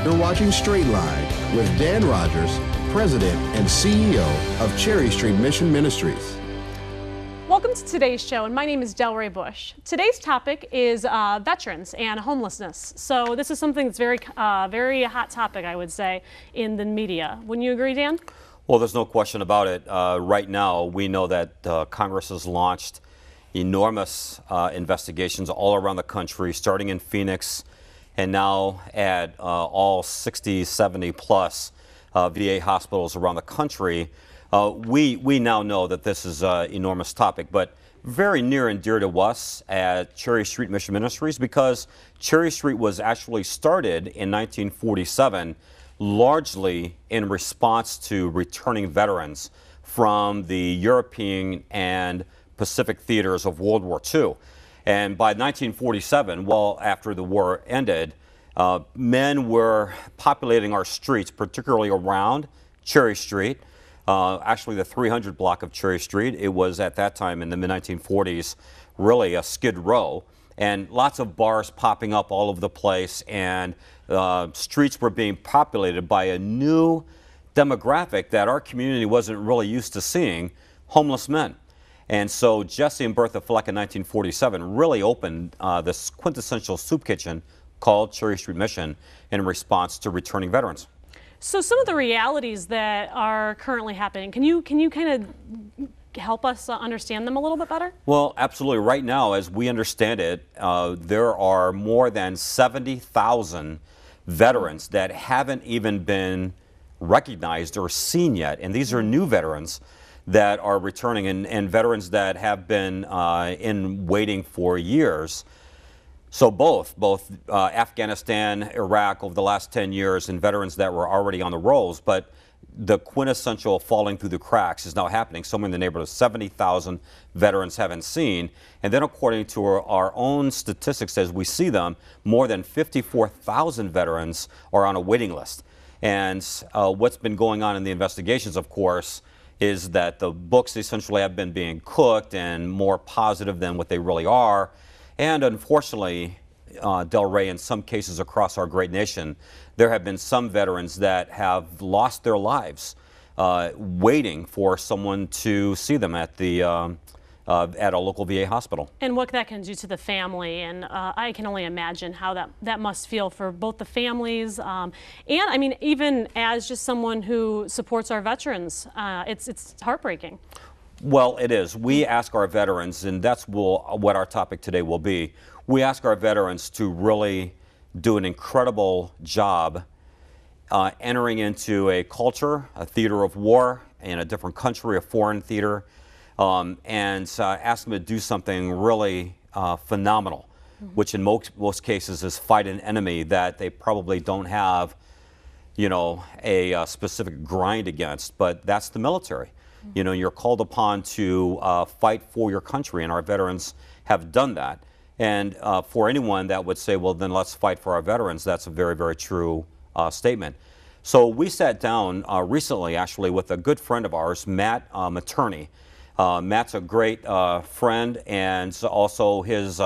You're watching Straight Line with Dan Rogers, President and CEO of Cherry Street Mission Ministries. Welcome to today's show, and my name is Delray Bush. Today's topic is veterans and homelessness. So this is something that's very hot topic, I would say, in the media. Wouldn't you agree, Dan? Well, there's no question about it. Right now, we know that Congress has launched enormous investigations all around the country, starting in Phoenix, and now at all 60, 70 plus VA hospitals around the country. We now know that this is an enormous topic, but very near and dear to us at Cherry Street Mission Ministries, because Cherry Street was actually started in 1947 largely in response to returning veterans from the European and Pacific theaters of World War II. And by 1947, well after the war ended, men were populating our streets, particularly around Cherry Street. Actually, the 300 block of Cherry Street. It was at that time in the mid-1940s really a skid row, and lots of bars popping up all over the place, and streets were being populated by a new demographic that our community wasn't really used to seeing: homeless men. And so Jesse and Bertha Fleck in 1947 really opened this quintessential soup kitchen called Cherry Street Mission in response to returning veterans. So some of the realities that are currently happening, can you kind of help us understand them a little bit better? Well, absolutely. Right now, as we understand it, there are more than 70,000 veterans that haven't even been recognized or seen yet. And these are new veterans that are returning, and veterans that have been in waiting for years. So both Afghanistan, Iraq over the last 10 years, and veterans that were already on the rolls, but the quintessential falling through the cracks is now happening. Somewhere in the neighborhood of 70,000 veterans haven't seen. And then according to our own statistics as we see them, more than 54,000 veterans are on a waiting list. And what's been going on in the investigations, of course, is that the books essentially have been being cooked and more positive than what they really are. And unfortunately, Del Rey, in some cases across our great nation, there have been some veterans that have lost their lives waiting for someone to see them at a local VA hospital. And what that can do to the family, and I can only imagine how that must feel for both the families, and I mean, even as just someone who supports our veterans, it's heartbreaking. Well, it is. We ask our veterans, and that's what our topic today will be. We ask our veterans to really do an incredible job entering into a culture, a theater of war in a different country, a foreign theater, and ask them to do something really phenomenal, which in most cases is fight an enemy that they probably don't have, you know, a specific grind against, but that's the military. You know, you're called upon to fight for your country, and our veterans have done that. And for anyone that would say, well, then let's fight for our veterans, that's a very, very true statement. So we sat down recently, actually, with a good friend of ours, Matt Materney. Matt's a great friend, and also his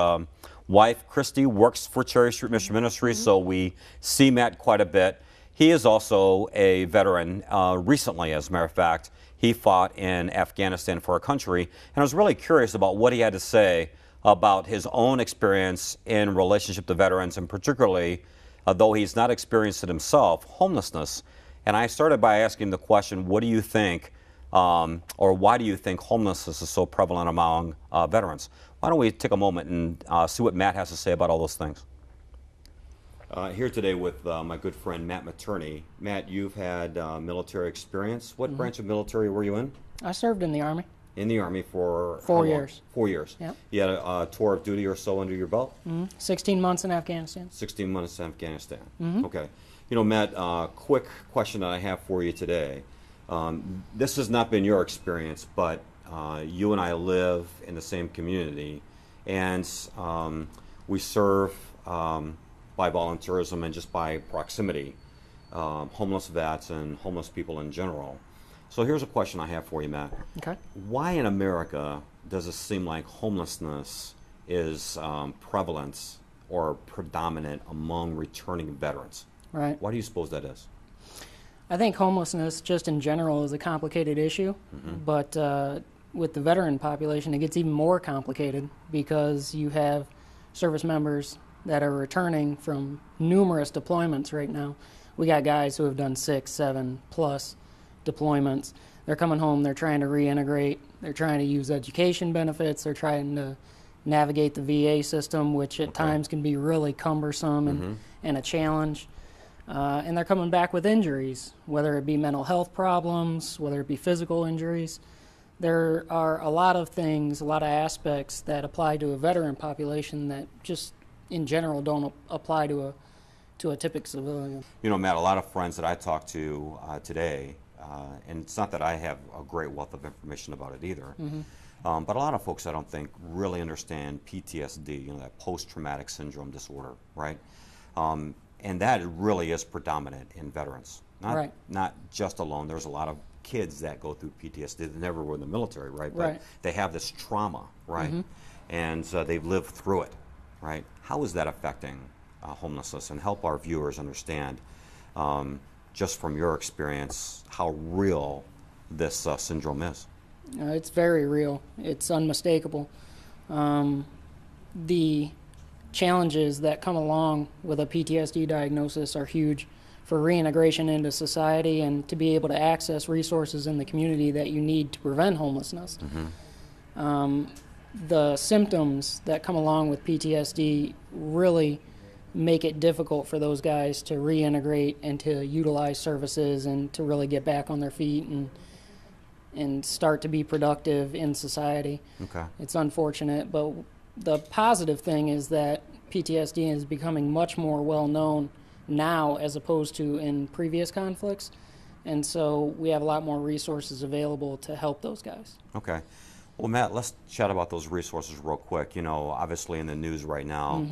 wife, Christy, works for Cherry Street Mission Ministries, so we see Matt quite a bit. He is also a veteran recently, as a matter of fact. He fought in Afghanistan for our country, and I was really curious about what he had to say about his own experience in relationship to veterans, and particularly, though he's not experienced it himself, homelessness. And I started by asking the question, what do you think, or why do you think homelessness is so prevalent among veterans? Why don't we take a moment and see what Matt has to say about all those things? Here today with my good friend Matt Materney. Matt, you've had military experience. What branch of military were you in? I served in the Army. In the Army for 4 years. 4 years. Yep. You had a tour of duty or so under your belt? 16 months in Afghanistan. 16 months in Afghanistan. Okay. You know, Matt, quick question that I have for you today. This has not been your experience, but you and I live in the same community, and we serve by volunteerism and just by proximity, homeless vets and homeless people in general. So here's a question I have for you, Matt. Okay. Why in America does it seem like homelessness is prevalent or predominant among returning veterans? Right. Why do you suppose that is? I think homelessness, just in general, is a complicated issue, but with the veteran population, it gets even more complicated because you have service members that are returning from numerous deployments right now. We got guys who have done 6, 7 plus deployments. They're coming home, they're trying to reintegrate, they're trying to use education benefits, they're trying to navigate the VA system, which at times can be really cumbersome and a challenge. And they're coming back with injuries, whether it be mental health problems, whether it be physical injuries. There are a lot of things, a lot of aspects that apply to a veteran population that just in general don't apply to a typical civilian. You know, Matt, a lot of friends that I talked to today, and it's not that I have a great wealth of information about it either, but a lot of folks I don't think really understand PTSD, you know, that post-traumatic syndrome disorder, right? And that really is predominant in veterans. Not just alone. There's a lot of kids that go through PTSD that never were in the military, right? But they have this trauma, right? And they've lived through it, right? How is that affecting homelessness? And help our viewers understand, just from your experience, how real this syndrome is. It's very real. It's unmistakable. The challenges that come along with a PTSD diagnosis are huge for reintegration into society and to be able to access resources in the community that you need to prevent homelessness. The symptoms that come along with PTSD really make it difficult for those guys to reintegrate and to utilize services and to really get back on their feet and start to be productive in society. It's unfortunate, but the positive thing is that PTSD is becoming much more well known now as opposed to in previous conflicts, and so we have a lot more resources available to help those guys. Okay. Well, Matt, let's chat about those resources real quick. You know, obviously in the news right now,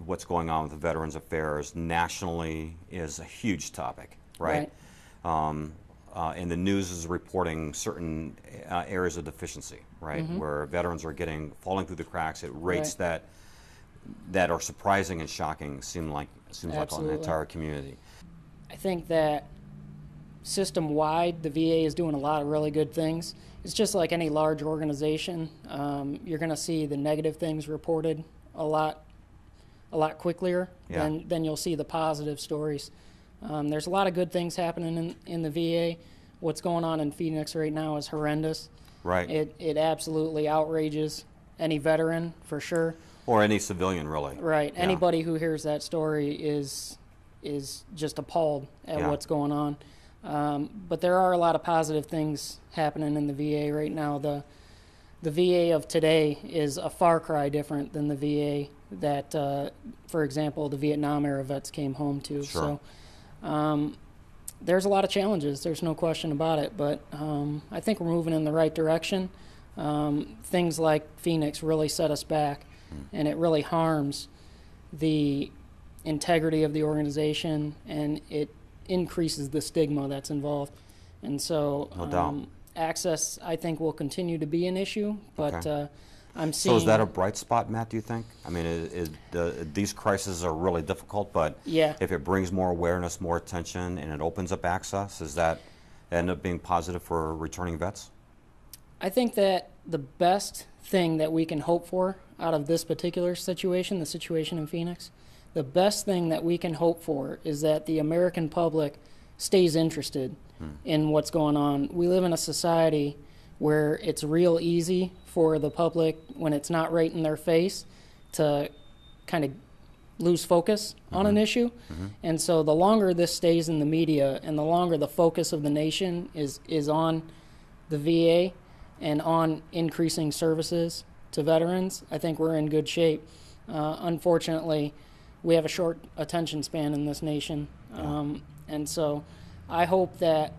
what's going on with the Veterans Affairs nationally is a huge topic, right? And the news is reporting certain areas of deficiency, right, where veterans are falling through the cracks at rates that are surprising and shocking. Seems like on the entire community. I think that system-wide, the VA is doing a lot of really good things. It's just like any large organization. You're going to see the negative things reported a lot quicker than you'll see the positive stories. There's a lot of good things happening in the VA. What's going on in Phoenix right now is horrendous. Right. It absolutely outrages any veteran, for sure. Or any civilian, really. Right. Yeah. Anybody who hears that story is just appalled at what's going on. But there are a lot of positive things happening in the VA right now. The VA of today is a far cry different than the VA that, for example, the Vietnam-era vets came home to. Sure. So there's a lot of challenges. There's no question about it. But I think we're moving in the right direction. Things like Phoenix really set us back, and it really harms the integrity of the organization, and it increases the stigma that's involved. And so no doubt. Access, I think, will continue to be an issue, but I'm seeing... So is that a bright spot, Matt, do you think? I mean, these crises are really difficult, but if it brings more awareness, more attention, and it opens up access, does that end up being positive for returning vets? I think that the best thing that we can hope for out of this particular situation, the situation in Phoenix, the best thing that we can hope for is that the American public stays interested in what's going on. We live in a society where it's real easy for the public, when it's not right in their face, to kind of lose focus on an issue. And so the longer this stays in the media and the longer the focus of the nation is on the VA and on increasing services to veterans, I think we're in good shape. Unfortunately, we have a short attention span in this nation. And so I hope that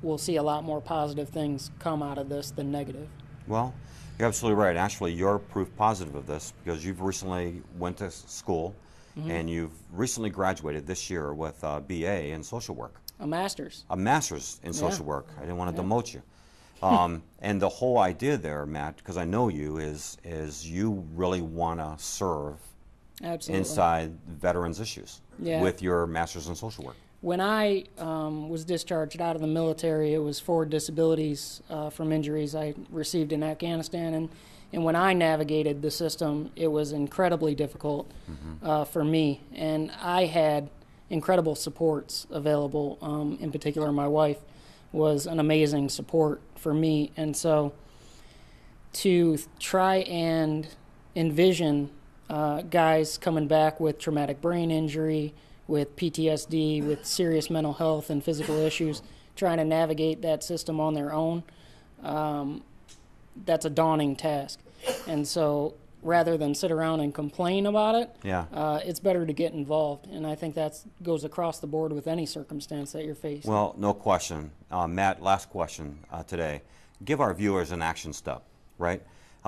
we'll see a lot more positive things come out of this than negative. Well, you're absolutely right. Actually, you're proof positive of this because you've recently went to school and you've recently graduated this year with a BA in social work. A master's. A master's in social work. I didn't want to demote you. And the whole idea there, Matt, because I know you, is you really want to serve Absolutely. inside veterans issues Yeah. with your master's in social work. When I was discharged out of the military, it was for disabilities from injuries I received in Afghanistan, and when I navigated the system, it was incredibly difficult for me, and I had incredible supports available. In particular, my wife was an amazing support for me, and so to try and envision guys coming back with traumatic brain injury, with PTSD, with serious mental health and physical issues, trying to navigate that system on their own, that's a daunting task. And so rather than sit around and complain about it, it's better to get involved. And I think that goes across the board with any circumstance that you're facing. Well, no question. Matt, last question today. Give our viewers an action step, right?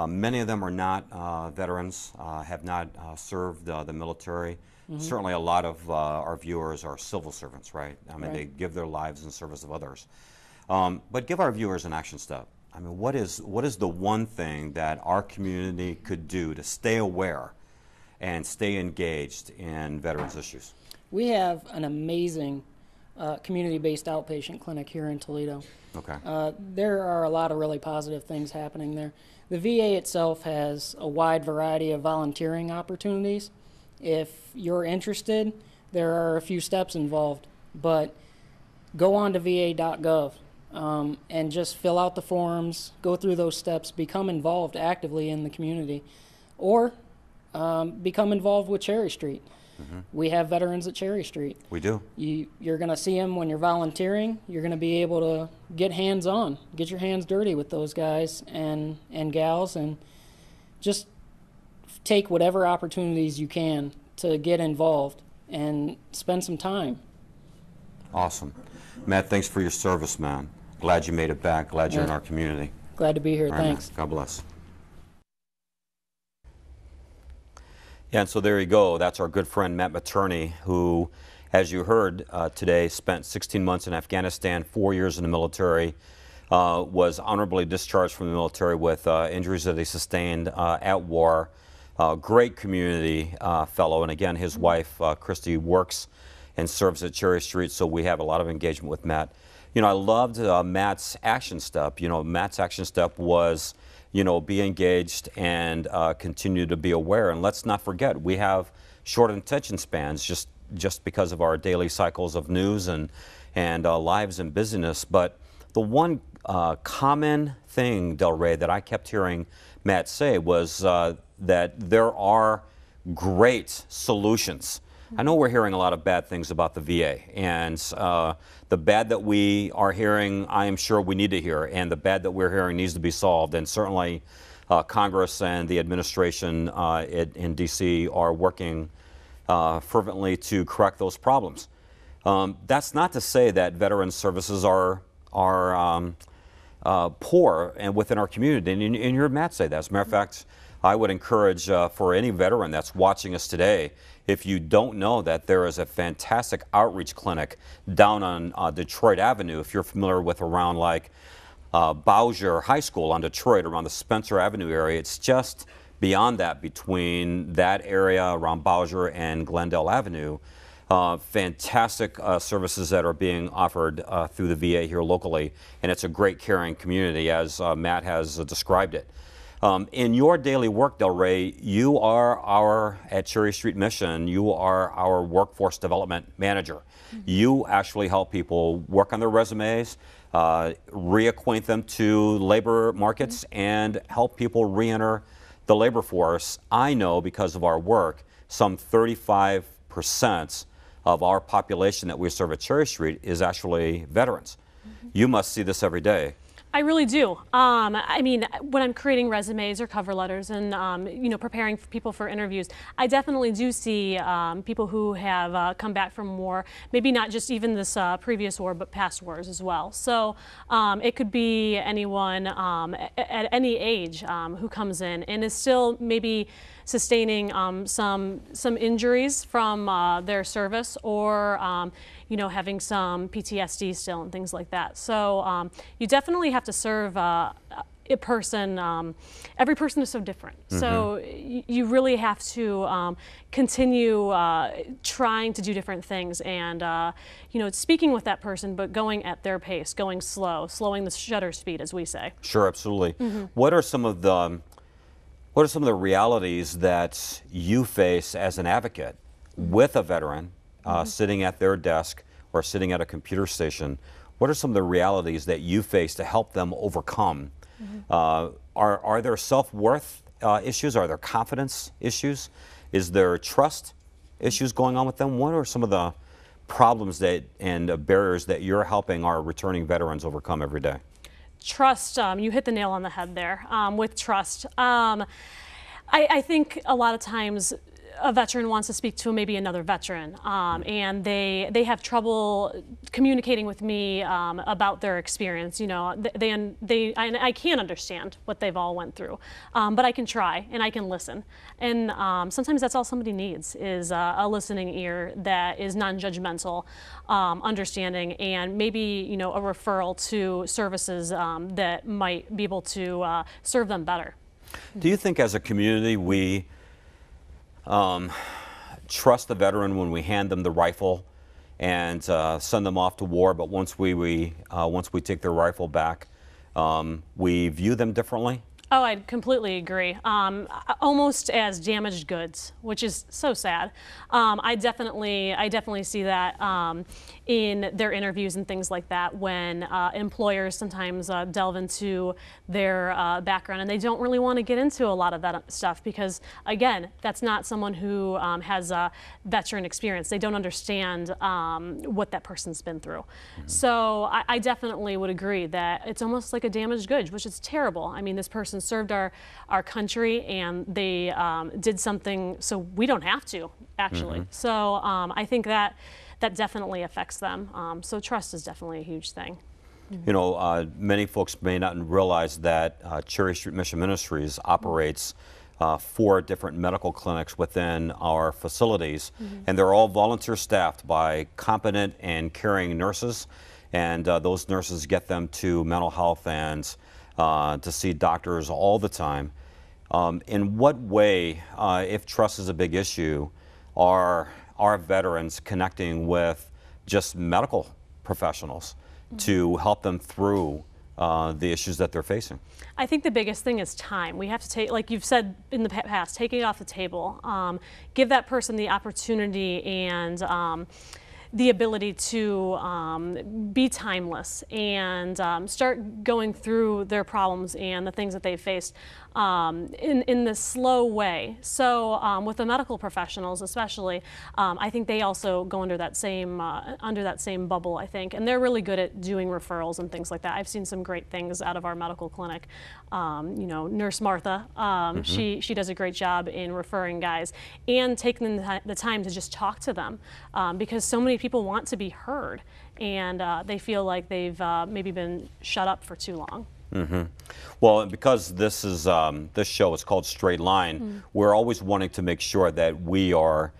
Many of them are not veterans, have not served the military. Certainly a lot of our viewers are civil servants, right? I mean, they give their lives in service of others. But give our viewers an action step. I mean, what is the one thing that our community could do to stay aware and stay engaged in veterans issues? We have an amazing community-based outpatient clinic here in Toledo. Okay. There are a lot of really positive things happening there. The VA itself has a wide variety of volunteering opportunities. If you're interested, there are a few steps involved, but go on to va.gov and just fill out the forms, go through those steps, become involved actively in the community, or become involved with Cherry Street. We have veterans at Cherry Street. We do. You're going to see them when you're volunteering. You're going to be able to get hands-on, get your hands dirty with those guys and gals, and just take whatever opportunities you can to get involved and spend some time. Awesome. Matt, thanks for your service, man. Glad you made it back. Glad you're in our community. Glad to be here. All right, Thanks. man. God bless. Yeah, and so there you go. That's our good friend Matt Materney, who, as you heard today, spent 16 months in Afghanistan, 4 years in the military, was honorably discharged from the military with injuries that he sustained at war. Great community fellow, and again, his wife, Christy, works and serves at Cherry Street, so we have a lot of engagement with Matt. You know, I loved Matt's action step. You know, Matt's action step was, you know, be engaged and continue to be aware. And let's not forget, we have short attention spans just because of our daily cycles of news and lives and busyness. But the one common thing, Del Rey, that I kept hearing Matt say was that there are great solutions. I know we're hearing a lot of bad things about the VA, and the bad that we are hearing, I am sure we need to hear, and the bad that we're hearing needs to be solved, and certainly Congress and the administration in D.C. are working fervently to correct those problems. That's not to say that veterans services are poor and within our community, and you heard Matt say that. As a matter of fact, I would encourage for any veteran that's watching us today, if you don't know that there is a fantastic outreach clinic down on Detroit Avenue, if you're familiar with around like Bowser High School on Detroit, around the Spencer Avenue area, it's just beyond that, between that area around Bowser and Glendale Avenue. Fantastic services that are being offered through the VA here locally, and it's a great caring community as Matt has described it. In your daily work, Del Rey, you are at Cherry Street Mission, you are our workforce development manager. You actually help people work on their resumes, reacquaint them to labor markets, and help people re-enter the labor force. I know, because of our work, some 35% of our population that we serve at Cherry Street is actually veterans. You must see this every day. I really do. I mean, when I'm creating resumes or cover letters and, you know, preparing people for interviews, I definitely do see people who have come back from war, maybe not just even this previous war, but past wars as well. So it could be anyone at any age who comes in and is still maybe sustaining some injuries from their service, or you know, having some PTSD still and things like that. So you definitely have to serve every person is so different. So you really have to continue trying to do different things, and you know, speaking with that person, but going at their pace, going slow, slowing the shutter speed, as we say. Sure, absolutely. What are some of the realities that you face as an advocate with a veteran sitting at their desk or sitting at a computer station? What are some of the realities that you face to help them overcome? Are there self-worth issues? Are there confidence issues? Is there trust issues going on with them? What are some of the problems and barriers that you're helping our returning veterans overcome every day? Trust, you hit the nail on the head there with trust. I think a lot of times a veteran wants to speak to maybe another veteran, and they have trouble communicating with me about their experience. You know, I can't understand what they've all went through, but I can try and I can listen. And sometimes that's all somebody needs is a listening ear that is non-judgmental, understanding, and maybe, you know, a referral to services that might be able to serve them better. Do you think as a community we trust the veteran when we hand them the rifle and send them off to war, but once we take their rifle back, we view them differently? Oh, I completely agree. Almost as damaged goods, which is so sad. I definitely see that in their interviews and things like that when employers sometimes delve into their background, and they don't really want to get into a lot of that stuff because, again, that's not someone who has a veteran experience. They don't understand what that person's been through. So I definitely would agree that it's almost like a damaged good, which is terrible. I mean, this person served our country, and they did something so we don't have to, actually. So I think that definitely affects them. So trust is definitely a huge thing. You know, many folks may not realize that Cherry Street Mission Ministries operates 4 different medical clinics within our facilities, and they're all volunteer staffed by competent and caring nurses, and those nurses get them to mental health and to see doctors all the time. In what way, if trust is a big issue, are our veterans connecting with just medical professionals to help them through the issues that they're facing? I think the biggest thing is time. We have to take, like you've said in the past, take it off the table. Give that person the opportunity and the ability to be timeless and start going through their problems and the things that they've faced in the slow way. So with the medical professionals especially, I think they also go under that same bubble, I think, and they're really good at doing referrals and things like that. I've seen some great things out of our medical clinic. You know, Nurse Martha, she does a great job in referring guys and taking the time to just talk to them because so many people want to be heard, and they feel like they've maybe been shut up for too long. Well, because this is this show is called Straight Line, we're always wanting to make sure that we are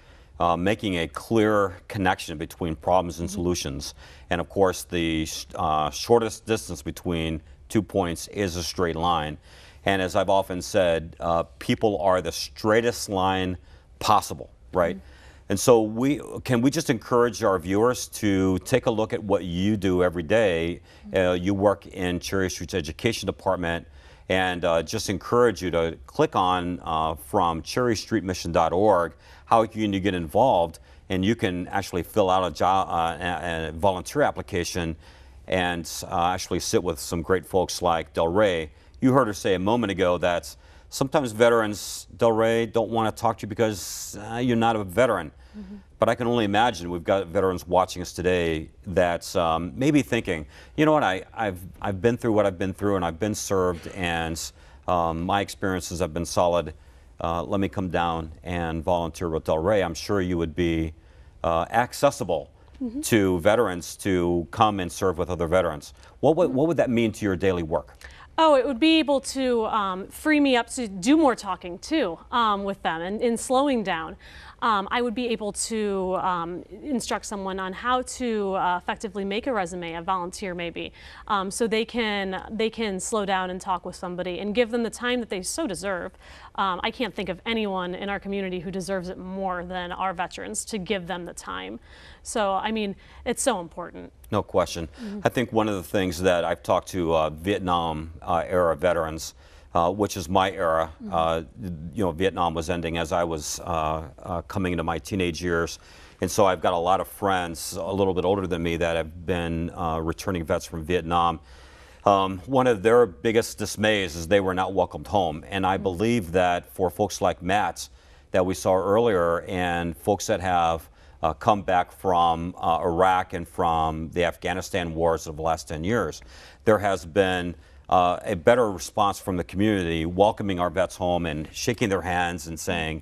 making a clear connection between problems and solutions. And of course, the shortest distance between 2 points is a straight line. And as I've often said, people are the straightest line possible, right? And so can we just encourage our viewers to take a look at what you do every day? You work in Cherry Street's education department, and just encourage you to click on from cherrystreetmission.org how you can get involved, and you can actually fill out a volunteer application and actually sit with some great folks like Del Rey. You heard her say a moment ago that sometimes veterans, Del Rey, don't want to talk to you because you're not a veteran. But I can only imagine we've got veterans watching us today that's maybe thinking, you know what, I've been through what I've been through, and I've been served, and my experiences have been solid. Let me come down and volunteer with Del Rey. I'm sure you would be accessible to veterans to come and serve with other veterans. What would that mean to your daily work? Oh, it would be able to free me up to do more talking too with them and slowing down. I would be able to instruct someone on how to effectively make a resume, a volunteer maybe, so they can slow down and talk with somebody and give them the time that they so deserve. I can't think of anyone in our community who deserves it more than our veterans, to give them the time. So, I mean, it's so important. No question. I think one of the things that I've talked to Vietnam era veterans, which is my era, you know, Vietnam was ending as I was coming into my teenage years. And so I've got a lot of friends a little bit older than me that have been returning vets from Vietnam. One of their biggest dismays is they were not welcomed home. And I believe that for folks like Matt that we saw earlier, and folks that have come back from Iraq and from the Afghanistan wars of the last 10 years, there has been a better response from the community, welcoming our vets home and shaking their hands and saying,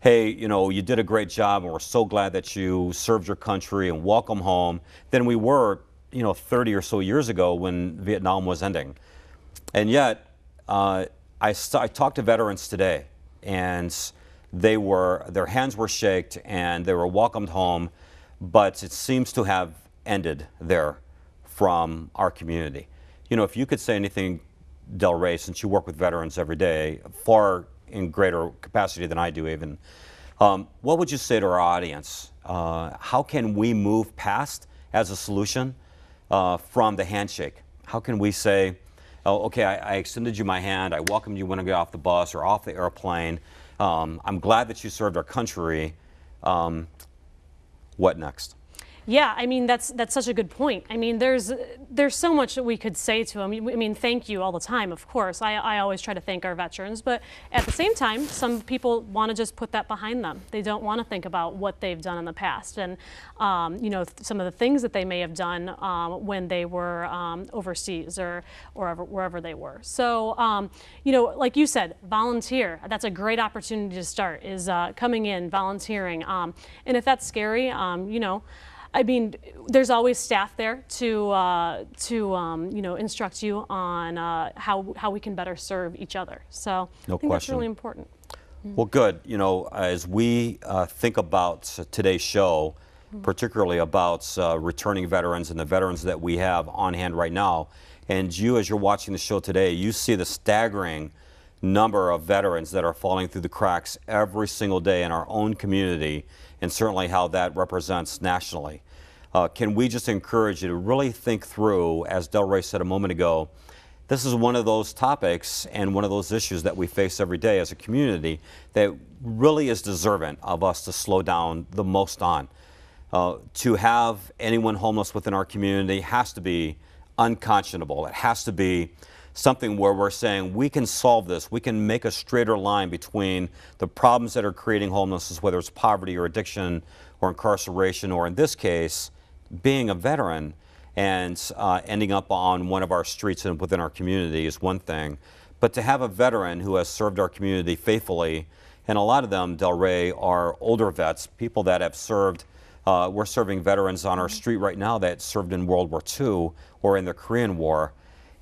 hey, you know, you did a great job and we're so glad that you served your country, and welcome home, than we were, you know, 30 or so years ago when Vietnam was ending. And yet, I talked to veterans today, and their hands were shaked and they were welcomed home, but it seems to have ended there from our community. You know, if you could say anything, Del Rey, since you work with veterans every day, far in greater capacity than I do even, what would you say to our audience? How can we move past, as a solution, from the handshake? How can we say, oh, okay, I extended you my hand, I welcomed you when I got off the bus or off the airplane, I'm glad that you served our country. What next? Yeah, I mean, that's such a good point. I mean, there's so much that we could say to them. I mean, thank you all the time, of course. I always try to thank our veterans, but at the same time, some people want to just put that behind them. They don't want to think about what they've done in the past, and you know, some of the things that they may have done when they were overseas or wherever they were. So, you know, like you said, volunteer. That's a great opportunity to start. Is coming in, volunteering, and if that's scary, you know. I mean, there's always staff there to you know, instruct you on how we can better serve each other. So no I think question. That's really important. Well, good. You know, as we think about today's show, particularly about returning veterans and the veterans that we have on hand right now, and you, as you're watching the show today, you see the staggering number of veterans that are falling through the cracks every single day in our own community, and certainly how that represents nationally. Can we just encourage you to really think through, as Del Rey said a moment ago, this is one of those topics and one of those issues that we face every day as a community that really is deserving of us to slow down the most on. To have anyone homeless within our community has to be unconscionable. It has to be something where we're saying we can solve this. We can make a straighter line between the problems that are creating homelessness, whether it's poverty or addiction or incarceration, or in this case, being a veteran and ending up on one of our streets and within our community is one thing. But to have a veteran who has served our community faithfully, and a lot of them, Del Rey, are older vets, people that have served. We're serving veterans on our street right now that served in World War II or in the Korean War.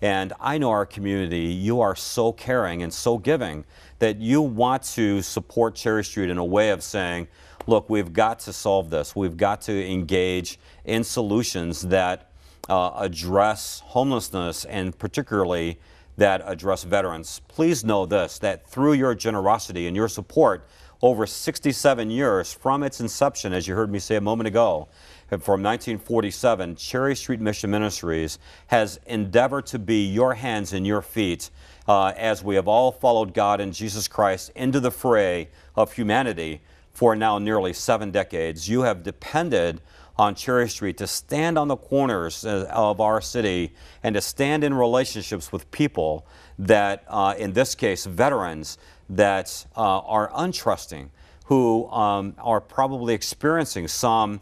And I know our community, you are so caring and so giving that you want to support Cherry Street in a way of saying, look, we've got to solve this. We've got to engage in solutions that address homelessness, and particularly that address veterans. Please know this, that through your generosity and your support over 67 years from its inception, as you heard me say a moment ago, from 1947, Cherry Street Mission Ministries has endeavored to be your hands and your feet as we have all followed God and Jesus Christ into the fray of humanity for now nearly 7 decades. You have depended on Cherry Street to stand on the corners of our city and to stand in relationships with people that, in this case, veterans that are untrusting, who are probably experiencing some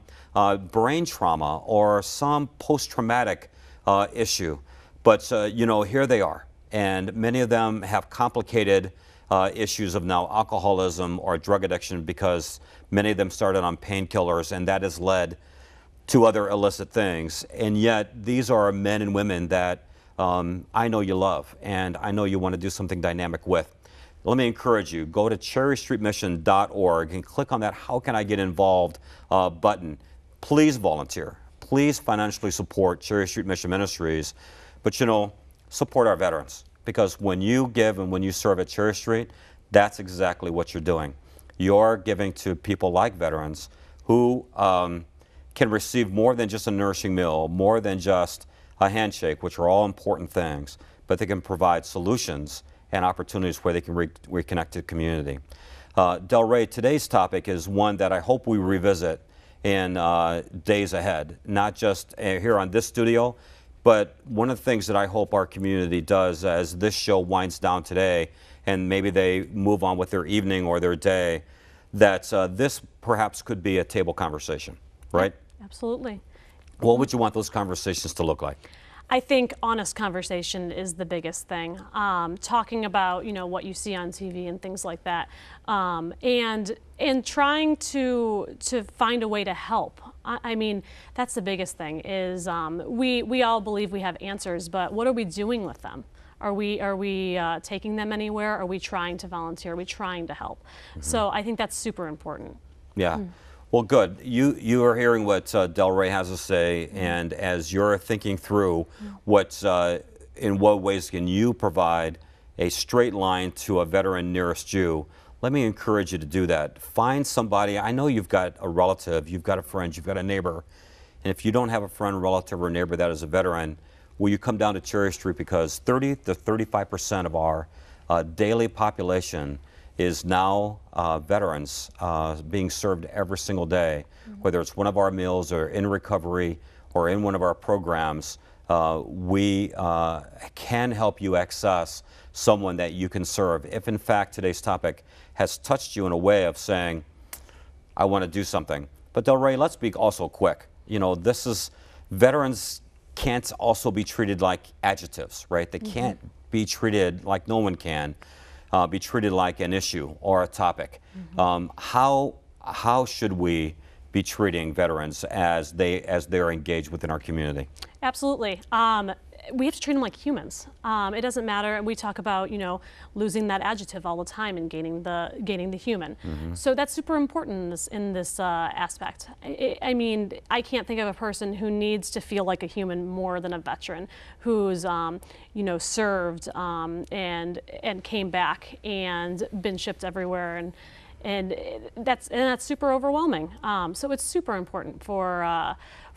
brain trauma or some post-traumatic issue. But, you know, here they are. And many of them have complicated issues of now alcoholism or drug addiction, because many of them started on painkillers, and that has led to other illicit things. And yet these are men and women that I know you love, and I know you want to do something dynamic with. let me encourage you, go to cherrystreetmission.org and click on that How Can I Get Involved button. Please volunteer. Please financially support Cherry Street Mission Ministries. But you know, support our veterans, because when you give and when you serve at Cherry Street, that's exactly what you're doing. You're giving to people like veterans who can receive more than just a nourishing meal, more than just a handshake, which are all important things, but they can provide solutions and opportunities where they can reconnect to the community. Del Rey, today's topic is one that I hope we revisit in days ahead, not just here on this studio, but one of the things that I hope our community does as this show winds down today, and maybe they move on with their evening or their day, that this perhaps could be a table conversation, right? Absolutely. What would you want those conversations to look like? I think honest conversation is the biggest thing. Talking about, you know, what you see on TV and things like that, and trying to find a way to help. I mean, that's the biggest thing. Is we all believe we have answers, but what are we doing with them? Are we taking them anywhere? Are we trying to volunteer? Are we trying to help? Mm-hmm. So I think that's super important. Yeah. Well, good. You are hearing what Del Rey has to say, and as you're thinking through in what ways can you provide a straight line to a veteran nearest you, let me encourage you to do that. Find somebody. I know you've got a relative, you've got a friend, you've got a neighbor, and if you don't have a friend, relative, or neighbor that is a veteran, will you come down to Cherry Street, because 30 to 35% of our daily population is now veterans being served every single day, whether it's one of our meals or in recovery or in one of our programs. We can help you access someone that you can serve if in fact today's topic has touched you in a way of saying, I want to do something. But Del Rey, let's be also quick. You know, this is, veterans can't also be treated like adjectives, right? They can't be treated like no one can. Be treated like an issue or a topic. How should we be treating veterans as they're engaged within our community? Absolutely. We have to treat them like humans. It doesn't matter. We talk about, you know, losing that adjective all the time and gaining the human. So that's super important in this aspect. I mean, I can't think of a person who needs to feel like a human more than a veteran who's you know, served and came back and been shipped everywhere, and that's super overwhelming. So it's super important for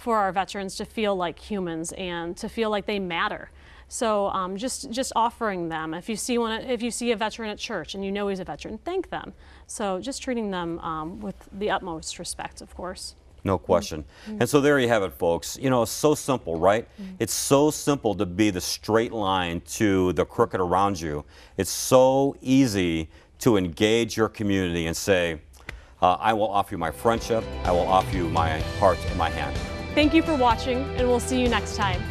our veterans to feel like humans and to feel like they matter. So just offering them, if you see a veteran at church and you know he's a veteran, thank them. So just treating them with the utmost respect, of course. No question. And so there you have it, folks. You know, it's so simple, right? It's so simple to be the straight line to the crooked around you. It's so easy to engage your community and say, I will offer you my friendship, I will offer you my heart and my hand. Thank you for watching, and we'll see you next time.